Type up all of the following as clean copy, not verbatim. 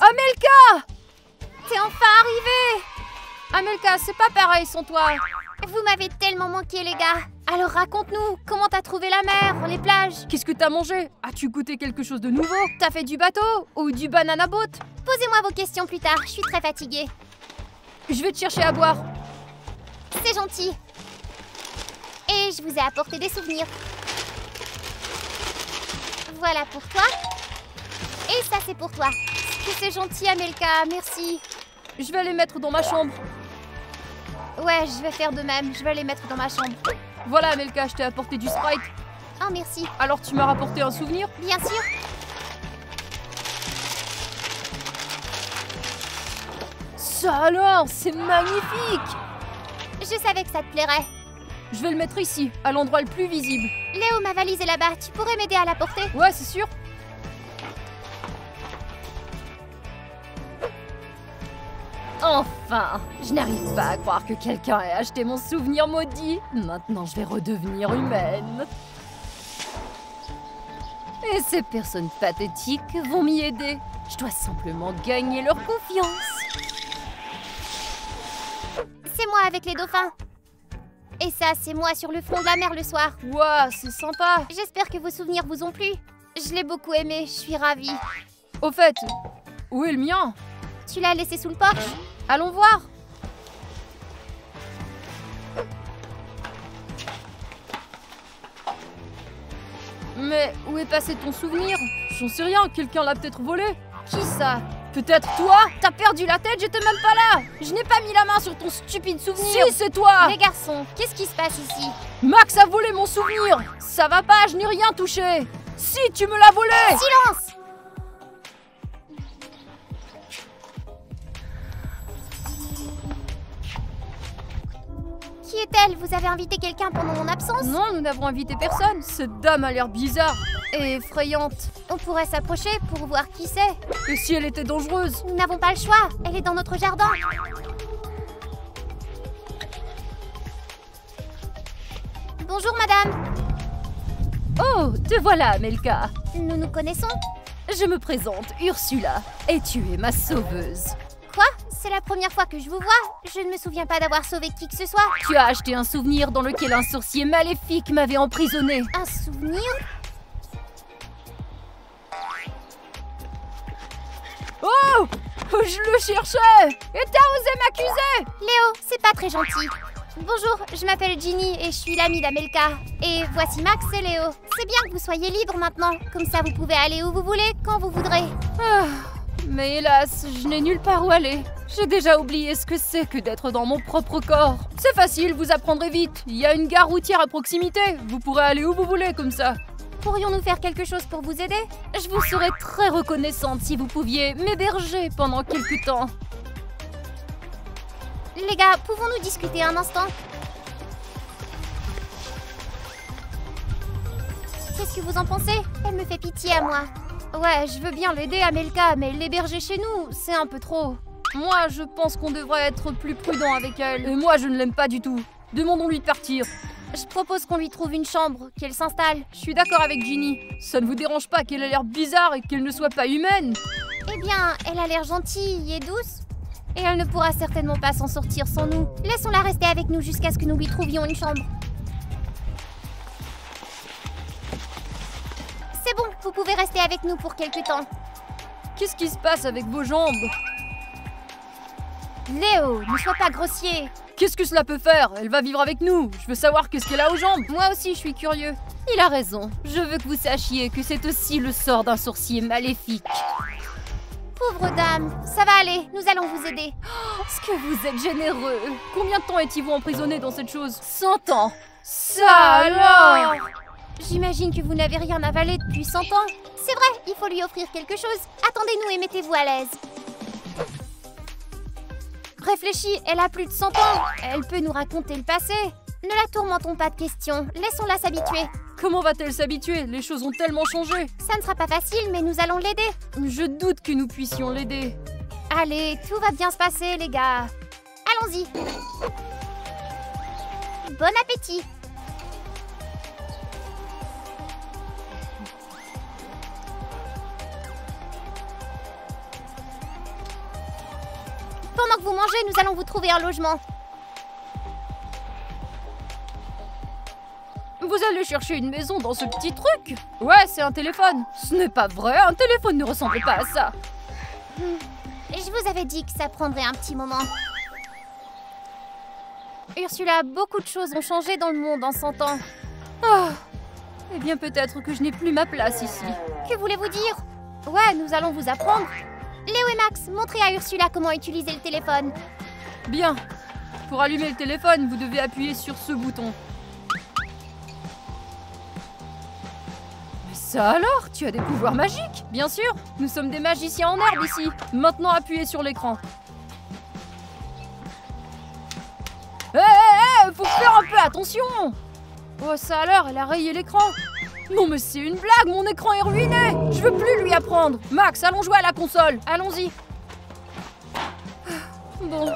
Amelka! T'es enfin arrivée! Amelka, c'est pas pareil sans toi. Vous m'avez tellement manqué, les gars. Alors raconte-nous, comment t'as trouvé la mer, les plages? Qu'est-ce que t'as mangé? As-tu goûté quelque chose de nouveau? T'as fait du bateau ou du banana boat? Posez-moi vos questions plus tard, je suis très fatiguée. Je vais te chercher à boire. C'est gentil. Et je vous ai apporté des souvenirs. Voilà pour toi. Et ça, c'est pour toi. Que c'est gentil, Amelka, merci. Je vais les mettre dans ma chambre. Ouais, je vais faire de même. Je vais les mettre dans ma chambre. Voilà, Amelka, je t'ai apporté du Sprite. Oh, merci. Alors tu m'as rapporté un souvenir? Bien sûr. Ça alors, c'est magnifique! Je savais que ça te plairait. Je vais le mettre ici, à l'endroit le plus visible. Léo, ma valise est là-bas. Tu pourrais m'aider à la porter? Ouais, c'est sûr. Enfin, je n'arrive pas à croire que quelqu'un ait acheté mon souvenir maudit. Maintenant, je vais redevenir humaine. Et ces personnes pathétiques vont m'y aider. Je dois simplement gagner leur confiance. C'est moi avec les dauphins. Et ça, c'est moi sur le front de la mer le soir. Ouah, c'est sympa. J'espère que vos souvenirs vous ont plu. Je l'ai beaucoup aimé, je suis ravie. Au fait, où est le mien? Tu l'as laissé sous le porche? Allons voir. Mais où est passé ton souvenir? J'en sais rien, quelqu'un l'a peut-être volé. Qui ça? Peut-être toi? T'as perdu la tête, j'étais même pas là. Je n'ai pas mis la main sur ton stupide souvenir. Si, c'est toi. Les garçons, qu'est-ce qui se passe ici? Max a volé mon souvenir. Ça va pas, je n'ai rien touché. Si, tu me l'as volé. Silence! Qui est-elle? Vous avez invité quelqu'un pendant mon absence? Non, nous n'avons invité personne. Cette dame a l'air bizarre et effrayante. On pourrait s'approcher pour voir qui c'est. Et si elle était dangereuse? Nous n'avons pas le choix. Elle est dans notre jardin. Bonjour, madame. Oh, te voilà, Amelka. Nous nous connaissons? Je me présente, Ursula, et tu es ma sauveuse. Quoi? C'est la première fois que je vous vois. Je ne me souviens pas d'avoir sauvé qui que ce soit. Tu as acheté un souvenir dans lequel un sorcier maléfique m'avait emprisonné. Un souvenir? Oh! Je le cherchais! Et t'as osé m'accuser! Léo, c'est pas très gentil. Bonjour, je m'appelle Ginny et je suis l'amie d'Amelka. Et voici Max et Léo. C'est bien que vous soyez libres maintenant. Comme ça, vous pouvez aller où vous voulez, quand vous voudrez. Ah, mais hélas, je n'ai nulle part où aller. J'ai déjà oublié ce que c'est que d'être dans mon propre corps. C'est facile, vous apprendrez vite. Il y a une gare routière à proximité. Vous pourrez aller où vous voulez comme ça. Pourrions-nous faire quelque chose pour vous aider? Je vous serais très reconnaissante si vous pouviez m'héberger pendant quelque temps. Les gars, pouvons-nous discuter un instant? Qu'est-ce que vous en pensez? Elle me fait pitié à moi. Ouais, je veux bien l'aider, Amelka, mais l'héberger chez nous, c'est un peu trop. Moi, je pense qu'on devrait être plus prudent avec elle. Et moi, je ne l'aime pas du tout. Demandons-lui de partir. Je propose qu'on lui trouve une chambre, qu'elle s'installe. Je suis d'accord avec Ginny. Ça ne vous dérange pas qu'elle ait l'air bizarre et qu'elle ne soit pas humaine? Eh bien, elle a l'air gentille et douce. Et elle ne pourra certainement pas s'en sortir sans nous. Laissons-la rester avec nous jusqu'à ce que nous lui trouvions une chambre. C'est bon, vous pouvez rester avec nous pour quelque temps. Qu'est-ce qui se passe avec vos jambes? Léo, ne sois pas grossier. Qu'est-ce que cela peut faire? Elle va vivre avec nous. Je veux savoir qu'est-ce qu'elle a aux jambes. Moi aussi, je suis curieux. Il a raison. Je veux que vous sachiez que c'est aussi le sort d'un sorcier maléfique. Pauvre dame, ça va aller, nous allons vous aider. Oh, est-ce que vous êtes généreux? Combien de temps étiez-vous emprisonné dans cette chose? 100 ans. Ça alors? J'imagine que vous n'avez rien avalé depuis 100 ans. C'est vrai, il faut lui offrir quelque chose. Attendez-nous et mettez-vous à l'aise. Réfléchis, elle a plus de 100 ans. Elle peut nous raconter le passé. Ne la tourmentons pas de questions, laissons-la s'habituer. Comment va-t-elle s'habituer? Les choses ont tellement changé. Ça ne sera pas facile, mais nous allons l'aider. Je doute que nous puissions l'aider. Allez, tout va bien se passer, les gars. Allons-y. Bon appétit. Pendant que vous mangez, nous allons vous trouver un logement. Vous allez chercher une maison dans ce petit truc? Ouais, c'est un téléphone. Ce n'est pas vrai, un téléphone ne ressemble pas à ça. Je vous avais dit que ça prendrait un petit moment. Ursula, beaucoup de choses ont changé dans le monde en 100 ans. Ah, eh bien peut-être que je n'ai plus ma place ici. Que voulez-vous dire? Ouais, nous allons vous apprendre. Léo et Max, montrez à Ursula comment utiliser le téléphone. Bien. Pour allumer le téléphone, vous devez appuyer sur ce bouton. Mais ça alors? Tu as des pouvoirs magiques? Bien sûr, nous sommes des magiciens en herbe ici. Maintenant, appuyez sur l'écran. Faut faire un peu attention! Oh, ça alors, elle a rayé l'écran. Non mais c'est une blague, mon écran est ruiné. Je veux plus lui apprendre. Max, allons jouer à la console. Allons-y. Bon.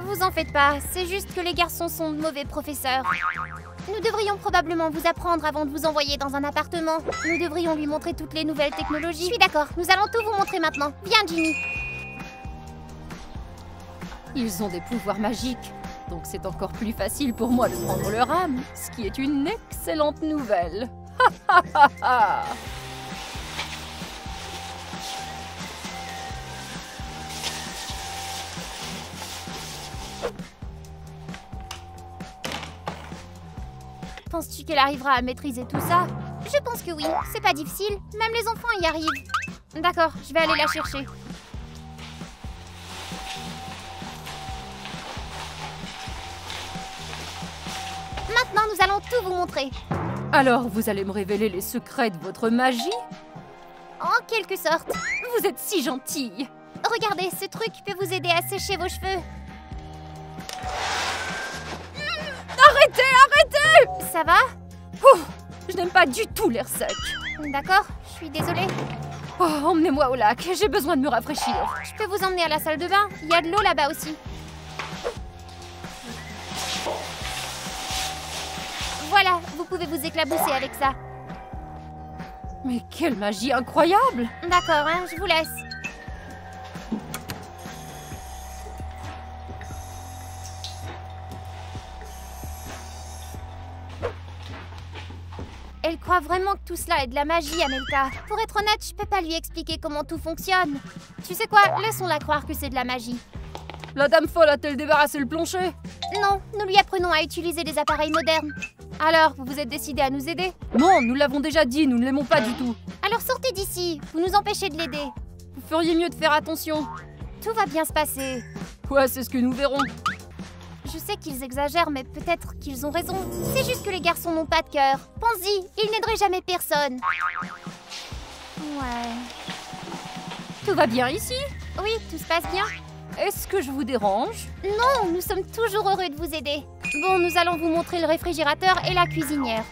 Vous en faites pas, c'est juste que les garçons sont de mauvais professeurs. Nous devrions probablement vous apprendre avant de vous envoyer dans un appartement. Nous devrions lui montrer toutes les nouvelles technologies. Je suis d'accord, nous allons tout vous montrer maintenant. Viens, Ginny. Ils ont des pouvoirs magiques, donc c'est encore plus facile pour moi de prendre leur âme, ce qui est une excellente nouvelle. Ha ha ha ha! Penses-tu qu'elle arrivera à maîtriser tout ça? Je pense que oui, c'est pas difficile, même les enfants y arrivent. D'accord, je vais aller la chercher. Maintenant, nous allons tout vous montrer. Alors, vous allez me révéler les secrets de votre magie? En quelque sorte. Vous êtes si gentille. Regardez, ce truc peut vous aider à sécher vos cheveux. Arrêtez, arrêtez! Ça va? Je n'aime pas du tout l'air sec. D'accord, je suis désolée. Oh, emmenez-moi au lac, j'ai besoin de me rafraîchir. Je peux vous emmener à la salle de bain, il y a de l'eau là-bas aussi. Voilà, vous pouvez vous éclabousser avec ça. Mais quelle magie incroyable! D'accord, hein, je vous laisse. Elle croit vraiment que tout cela est de la magie, Amelka. Pour être honnête, je peux pas lui expliquer comment tout fonctionne. Tu sais quoi, laissons-la croire que c'est de la magie. La dame folle a-t-elle débarrassé le plancher? Non, nous lui apprenons à utiliser des appareils modernes. Alors, vous vous êtes décidé à nous aider? Non, nous l'avons déjà dit, nous ne l'aimons pas du tout. Alors sortez d'ici, vous nous empêchez de l'aider. Vous feriez mieux de faire attention. Tout va bien se passer. Ouais, c'est ce que nous verrons. Je sais qu'ils exagèrent, mais peut-être qu'ils ont raison. C'est juste que les garçons n'ont pas de cœur. Pense-y, ils n'aideraient jamais personne. Ouais. Tout va bien ici? Oui, tout se passe bien. Est-ce que je vous dérange? Non, nous sommes toujours heureux de vous aider. Bon, nous allons vous montrer le réfrigérateur et la cuisinière.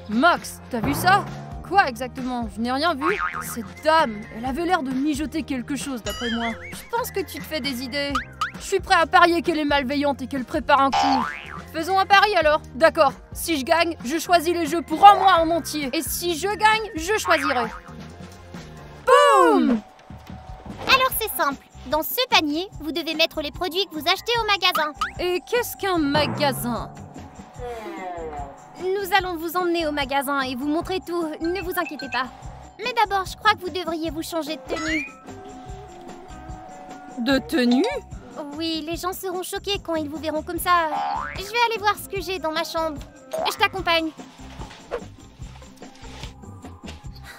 Max, t'as vu ça? Quoi exactement? Je n'ai rien vu. Cette dame, elle avait l'air de mijoter quelque chose d'après moi. Je pense que tu te fais des idées. Je suis prêt à parier qu'elle est malveillante et qu'elle prépare un coup. Faisons un pari alors. D'accord, si je gagne, je choisis les jeux pour un mois en entier. Et si je gagne, je choisirai. Boum! Alors c'est simple. Dans ce panier, vous devez mettre les produits que vous achetez au magasin. Et qu'est-ce qu'un magasin? Nous allons vous emmener au magasin et vous montrer tout, ne vous inquiétez pas. Mais d'abord, je crois que vous devriez vous changer de tenue. De tenue? Oui, les gens seront choqués quand ils vous verront comme ça. Je vais aller voir ce que j'ai dans ma chambre. Je t'accompagne.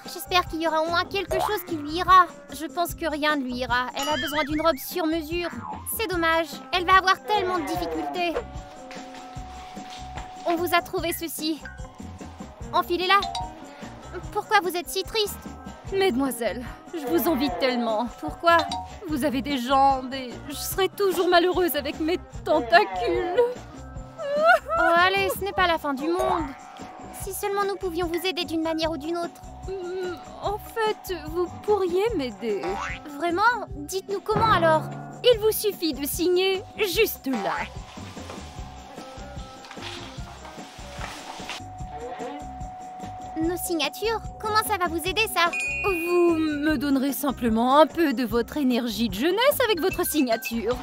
J'espère qu'il y aura au moins quelque chose qui lui ira. Je pense que rien ne lui ira. Elle a besoin d'une robe sur mesure. C'est dommage. Elle va avoir tellement de difficultés. On vous a trouvé ceci. Enfilez-la. Pourquoi vous êtes si triste? Mesdemoiselles, je vous envie tellement. Pourquoi? Vous avez des jambes et je serai toujours malheureuse avec mes tentacules. Oh allez, ce n'est pas la fin du monde. Si seulement nous pouvions vous aider d'une manière ou d'une autre. En fait, vous pourriez m'aider. Vraiment? Dites-nous comment alors? Il vous suffit de signer juste là. Nos signatures? Comment ça va vous aider, ça? Vous me donnerez simplement un peu de votre énergie de jeunesse avec votre signature.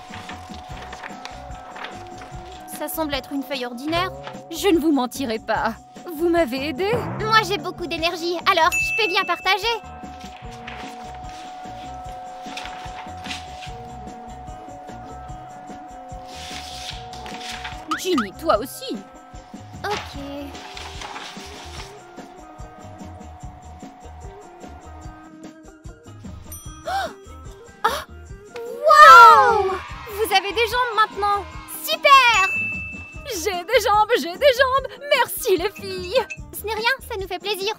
Ça semble être une feuille ordinaire. Je ne vous mentirai pas. Vous m'avez aidé? Moi, j'ai beaucoup d'énergie, alors je peux bien partager. Ginny, toi aussi. Ok. Wow! Vous avez des jambes maintenant. Super! J'ai des jambes, j'ai des jambes. Merci les filles. Ce n'est rien, ça nous fait plaisir.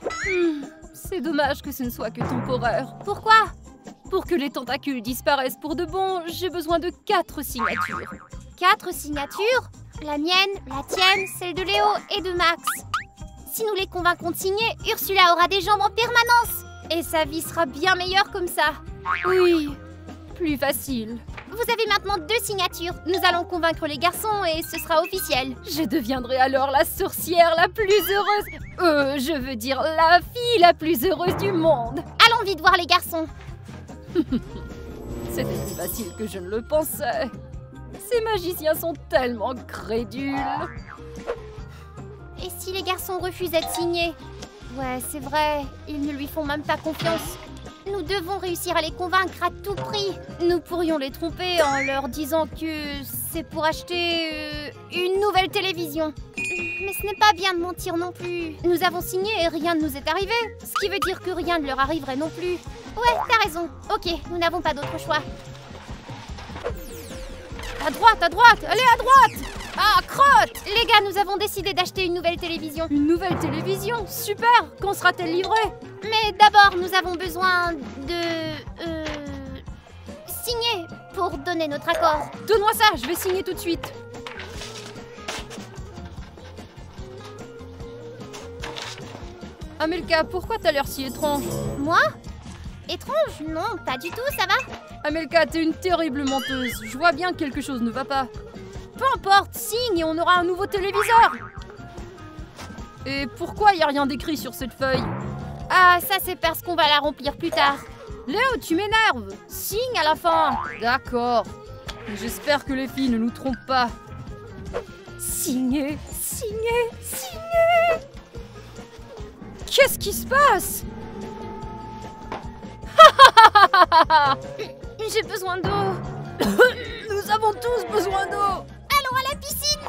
C'est dommage que ce ne soit que temporaire. Pourquoi? Pour que les tentacules disparaissent pour de bon, j'ai besoin de 4 signatures. 4 signatures? La mienne, la tienne, celle de Léo et de Max. Si nous les convaincons de signer, Ursula aura des jambes en permanence. Et sa vie sera bien meilleure comme ça. Oui, plus facile. Vous avez maintenant 2 signatures. Nous allons convaincre les garçons et ce sera officiel. Je deviendrai alors la sorcière la plus heureuse. Je veux dire la fille la plus heureuse du monde. Allons vite voir les garçons. C'était plus facile que je ne le pensais. Ces magiciens sont tellement crédules. Et si les garçons refusaient de signer? Ouais, c'est vrai, ils ne lui font même pas confiance. Nous devons réussir à les convaincre à tout prix. Nous pourrions les tromper en leur disant que c'est pour acheter une nouvelle télévision. Mais ce n'est pas bien de mentir non plus. Nous avons signé et rien ne nous est arrivé. Ce qui veut dire que rien ne leur arriverait non plus. Ouais, t'as raison. Ok, nous n'avons pas d'autre choix. À droite, allez à droite! Ah, crotte! Les gars, nous avons décidé d'acheter une nouvelle télévision. Une nouvelle télévision? Super! Quand sera-t-elle livrée? Mais d'abord, nous avons besoin de... signer pour donner notre accord. Donne-moi ça, je vais signer tout de suite. Amelka, pourquoi t'as l'air si étrange? Moi? Étrange? Non, pas du tout, ça va? Amelka, t'es une terrible menteuse. Je vois bien que quelque chose ne va pas. Peu importe, signe et on aura un nouveau téléviseur. Et pourquoi il n'y a rien d'écrit sur cette feuille? Ah, ça c'est parce qu'on va la remplir plus tard. Léo, tu m'énerves. Signe à la fin. D'accord. J'espère que les filles ne nous trompent pas. Signez, signez, signez. Qu'est-ce qui se passe? J'ai besoin d'eau. Nous avons tous besoin d'eau. Allons à la piscine.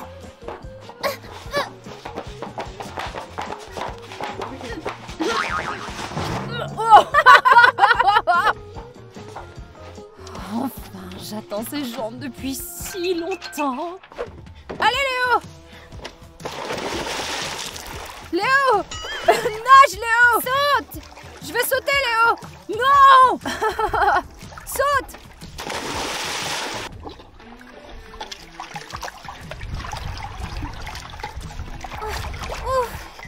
Enfin, j'attends ces jambes depuis si longtemps. Allez Léo! Léo! Nage Léo! Saute! Je vais sauter Léo! Non! Saute!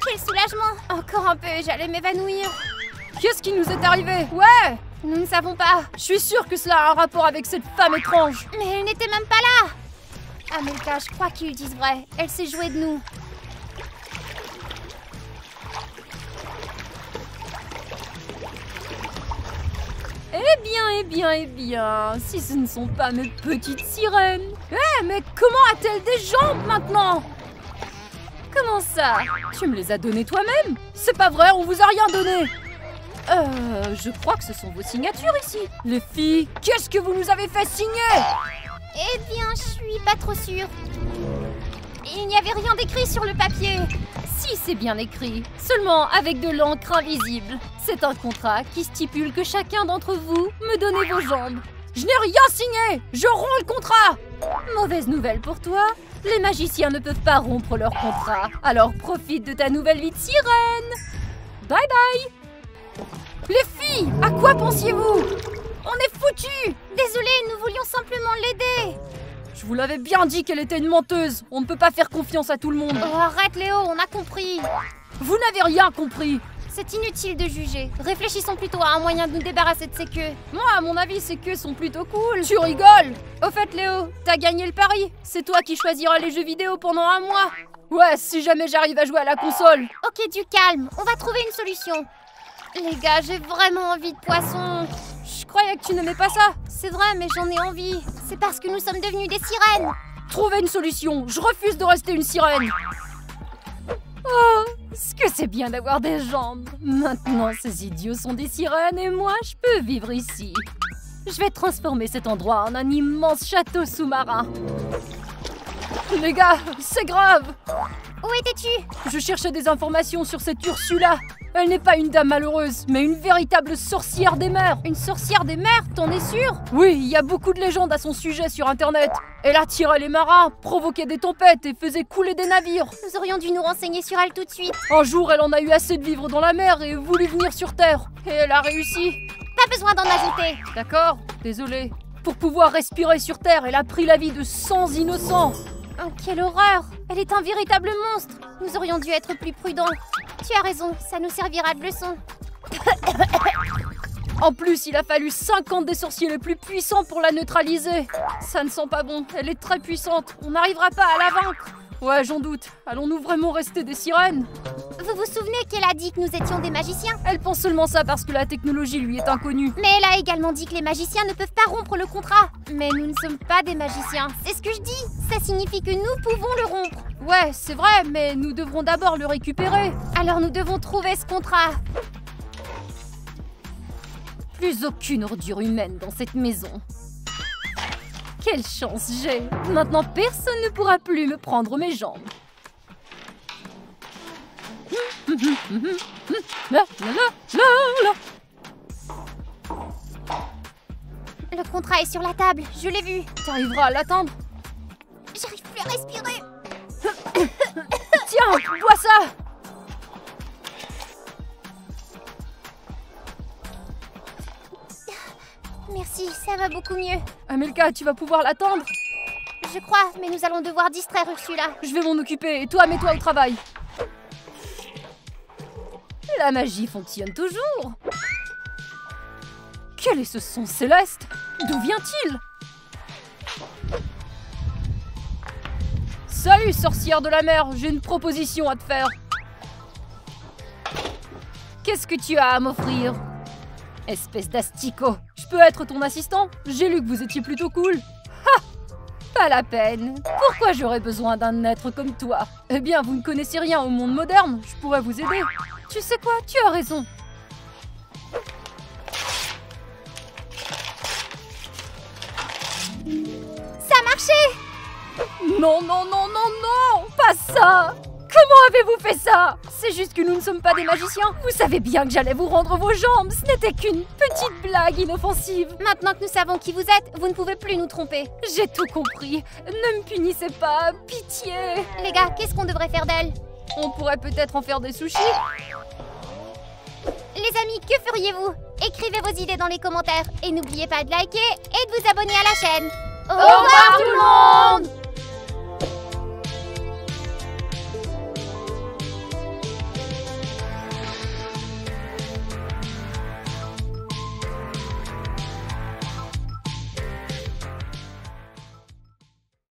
Quel soulagement! Encore un peu, j'allais m'évanouir. Qu'est-ce qui nous est arrivé? Ouais! Nous ne savons pas. Je suis sûre que cela a un rapport avec cette femme étrange. Mais elle n'était même pas là. Amelka, je crois qu'ils disent vrai. Elle s'est jouée de nous. Eh bien, si ce ne sont pas mes petites sirènes. Mais comment a-t-elle des jambes maintenant? Comment ça? Tu me les as données toi-même? C'est pas vrai, on vous a rien donné. Je crois que ce sont vos signatures ici. Les filles, qu'est-ce que vous nous avez fait signer? Eh bien, je suis pas trop sûre. Il n'y avait rien d'écrit sur le papier. Si, c'est bien écrit, seulement avec de l'encre invisible. C'est un contrat qui stipule que chacun d'entre vous me donnez vos jambes. Je n'ai rien signé! Je romps le contrat! Mauvaise nouvelle pour toi, les magiciens ne peuvent pas rompre leur contrat. Alors profite de ta nouvelle vie de sirène. Bye bye! Les filles, à quoi pensiez-vous? On est foutus! Désolée, nous voulions simplement l'aider. Je vous l'avais bien dit qu'elle était une menteuse. On ne peut pas faire confiance à tout le monde. Oh, arrête Léo, on a compris. Vous n'avez rien compris. C'est inutile de juger. Réfléchissons plutôt à un moyen de nous débarrasser de ces queues. Moi, à mon avis, ces queues sont plutôt cool. Tu rigoles? Au fait, Léo, t'as gagné le pari. C'est toi qui choisiras les jeux vidéo pendant un mois. Ouais, si jamais j'arrive à jouer à la console. Ok, du calme, on va trouver une solution. Les gars, j'ai vraiment envie de poisson. Je croyais que tu n'aimais pas ça. C'est vrai, mais j'en ai envie. C'est parce que nous sommes devenus des sirènes. Trouvez une solution. Je refuse de rester une sirène. Oh, ce que c'est bien d'avoir des jambes. Maintenant, ces idiots sont des sirènes et moi, je peux vivre ici. Je vais transformer cet endroit en un immense château sous-marin. Les gars, c'est grave. Où étais-tu? Je cherchais des informations sur cette Ursula. Elle n'est pas une dame malheureuse, mais une véritable sorcière des mers. Une sorcière des mers, t'en es sûre? Oui, il y a beaucoup de légendes à son sujet sur Internet. Elle attirait les marins, provoquait des tempêtes et faisait couler des navires. Nous aurions dû nous renseigner sur elle tout de suite. Un jour, elle en a eu assez de vivre dans la mer et voulu venir sur Terre. Et elle a réussi. Pas besoin d'en ajouter. D'accord, désolé. Pour pouvoir respirer sur Terre, elle a pris la vie de 100 innocents. Oh, quelle horreur! Elle est un véritable monstre! Nous aurions dû être plus prudents. Tu as raison, ça nous servira de leçon. En plus, il a fallu 50 des sorciers les plus puissants pour la neutraliser. Ça ne sent pas bon, elle est très puissante. On n'arrivera pas à la vaincre. Ouais, j'en doute. Allons-nous vraiment rester des sirènes? Vous vous souvenez qu'elle a dit que nous étions des magiciens? Elle pense seulement ça parce que la technologie lui est inconnue. Mais elle a également dit que les magiciens ne peuvent pas rompre le contrat. Mais nous ne sommes pas des magiciens. C'est ce que je dis. Ça signifie que nous pouvons le rompre. Ouais, c'est vrai, mais nous devrons d'abord le récupérer. Alors nous devons trouver ce contrat. Plus aucune ordure humaine dans cette maison. Quelle chance j'ai! Maintenant, personne ne pourra plus me prendre mes jambes. Le contrat est sur la table, je l'ai vu. T'arriveras à l'atteindre? J'arrive plus à respirer. Tiens, bois ça! Merci, ça va beaucoup mieux. Amelka, tu vas pouvoir l'attendre? Je crois, mais nous allons devoir distraire Ursula. Je vais m'en occuper, et toi, mets-toi au travail. La magie fonctionne toujours. Quel est ce son céleste? D'où vient-il? Salut, sorcière de la mer, j'ai une proposition à te faire. Qu'est-ce que tu as à m'offrir? Espèce d'asticot. Je peux être ton assistant? J'ai lu que vous étiez plutôt cool. Ha! Pas la peine. Pourquoi j'aurais besoin d'un être comme toi? Eh bien, vous ne connaissez rien au monde moderne. Je pourrais vous aider. Tu sais quoi? Tu as raison. Ça a marché! Non, non, non, non, non! Pas ça! Comment avez-vous fait ça? C'est juste que nous ne sommes pas des magiciens. Vous savez bien que j'allais vous rendre vos jambes. Ce n'était qu'une petite blague inoffensive. Maintenant que nous savons qui vous êtes, vous ne pouvez plus nous tromper. J'ai tout compris. Ne me punissez pas. Pitié. Les gars, qu'est-ce qu'on devrait faire d'elle? On pourrait peut-être en faire des sushis. Les amis, que feriez-vous? Écrivez vos idées dans les commentaires. Et n'oubliez pas de liker et de vous abonner à la chaîne. Au revoir tout le monde!